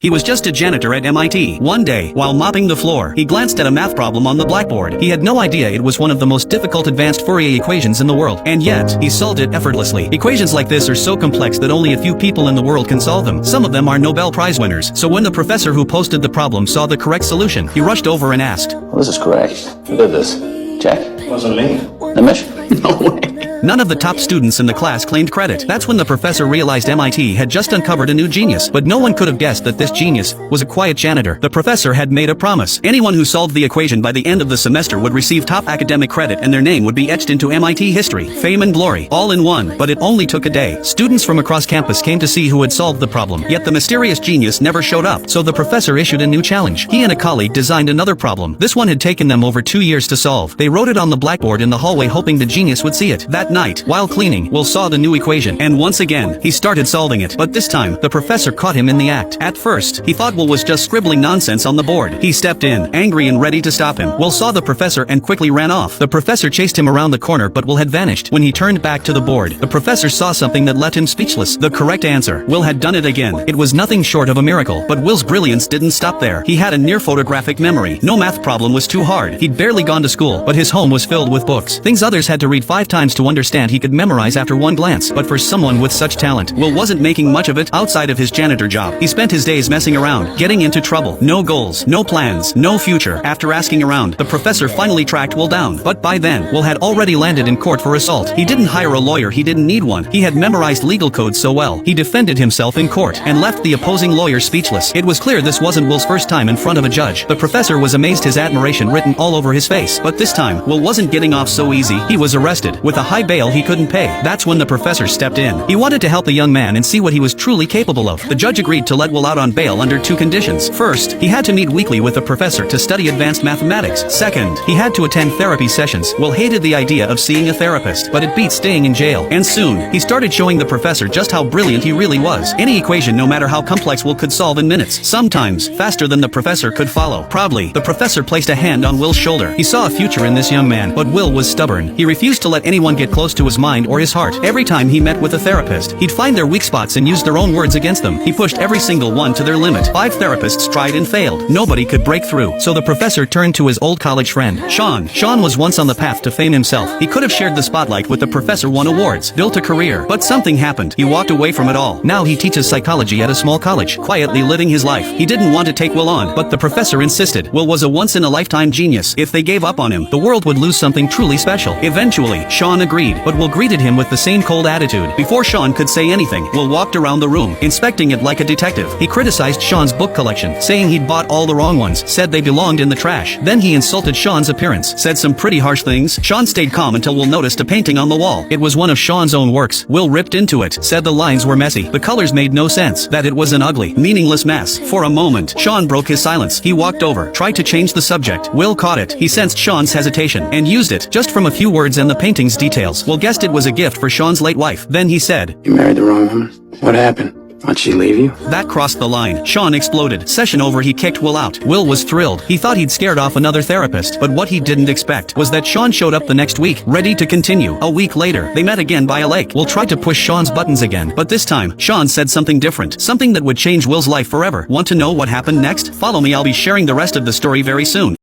He was just a janitor at MIT. One day, while mopping the floor, he glanced at a math problem on the blackboard. He had no idea it was one of the most difficult advanced Fourier equations in the world, and yet, he solved it effortlessly. Equations like this are so complex that only a few people in the world can solve them. Some of them are Nobel Prize winners. So when the professor who posted the problem saw the correct solution, he rushed over and asked, "Well, this is correct. Who did this? Jack? Wasn't me. Nimish? No way. None of the top students in the class claimed credit. That's when the professor realized MIT had just uncovered a new genius, but no one could have guessed that this genius was a quiet janitor. The professor had made a promise. Anyone who solved the equation by the end of the semester would receive top academic credit and their name would be etched into MIT history. Fame and glory, all in one. But it only took a day. Students from across campus came to see who had solved the problem, yet the mysterious genius never showed up, so the professor issued a new challenge. He and a colleague designed another problem. This one had taken them over 2 years to solve. They wrote it on the blackboard in the hallway hoping the genius would see it. That night, while cleaning, Will saw the new equation, and once again, he started solving it. But this time, the professor caught him in the act. At first, he thought Will was just scribbling nonsense on the board. He stepped in, angry and ready to stop him. Will saw the professor and quickly ran off. The professor chased him around the corner, but Will had vanished. When he turned back to the board, the professor saw something that left him speechless. The correct answer. Will had done it again. It was nothing short of a miracle. But Will's brilliance didn't stop there. He had a near photographic memory. No math problem was too hard. He'd barely gone to school, but his home was filled with books. Things others had to read 5 times to understand he could memorize after one glance. But for someone with such talent, Will wasn't making much of it outside of his janitor job. He spent his days messing around, getting into trouble. No goals, no plans, no future. After asking around, the professor finally tracked Will down. But by then, Will had already landed in court for assault. He didn't hire a lawyer, he didn't need one. He had memorized legal codes so well. He defended himself in court and left the opposing lawyer speechless. It was clear this wasn't Will's first time in front of a judge. The professor was amazed, his admiration written all over his face. But this time, Will wasn't getting off so easy. He was arrested with a high bail he couldn't pay. That's when the professor stepped in. He wanted to help the young man and see what he was truly capable of. The judge agreed to let Will out on bail under 2 conditions. First, he had to meet weekly with the professor to study advanced mathematics. Second, he had to attend therapy sessions. Will hated the idea of seeing a therapist, but it beat staying in jail. And soon, he started showing the professor just how brilliant he really was. Any equation, no matter how complex, Will could solve in minutes. Sometimes, faster than the professor could follow. Proudly, the professor placed a hand on Will's shoulder. He saw a future in this young man, but Will was stubborn. He refused to let anyone get close to his mind or his heart. Every time he met with a therapist, he'd find their weak spots and use their own words against them. He pushed every single one to their limit. 5 therapists tried and failed. Nobody could break through. So the professor turned to his old college friend, Sean. Sean was once on the path to fame himself. He could have shared the spotlight with the professor, won awards, built a career. But something happened. He walked away from it all. Now he teaches psychology at a small college, quietly living his life. He didn't want to take Will on, but the professor insisted. Will was a once-in-a-lifetime genius. If they gave up on him, the world would lose something truly special. Eventually, Sean agreed, but Will greeted him with the same cold attitude. Before Sean could say anything, Will walked around the room, inspecting it like a detective. He criticized Sean's book collection, saying he'd bought all the wrong ones, said they belonged in the trash. Then he insulted Sean's appearance, said some pretty harsh things. Sean stayed calm until Will noticed a painting on the wall. It was one of Sean's own works. Will ripped into it, said the lines were messy, the colors made no sense, that it was an ugly, meaningless mess. For a moment, Sean broke his silence. He walked over, tried to change the subject. Will caught it. He sensed Sean's hesitation, and used it, just from a few words and the painting's details. Will guessed it was a gift for Sean's late wife. Then he said, You married the wrong woman? What happened? Why'd she leave you? That crossed the line. Sean exploded. Session over, he kicked Will out. Will was thrilled. He thought he'd scared off another therapist, but what he didn't expect was that Sean showed up the next week, ready to continue. A week later, they met again by a lake. Will tried to push Sean's buttons again, but this time, Sean said something different. Something that would change Will's life forever. Want to know what happened next? Follow me, I'll be sharing the rest of the story very soon.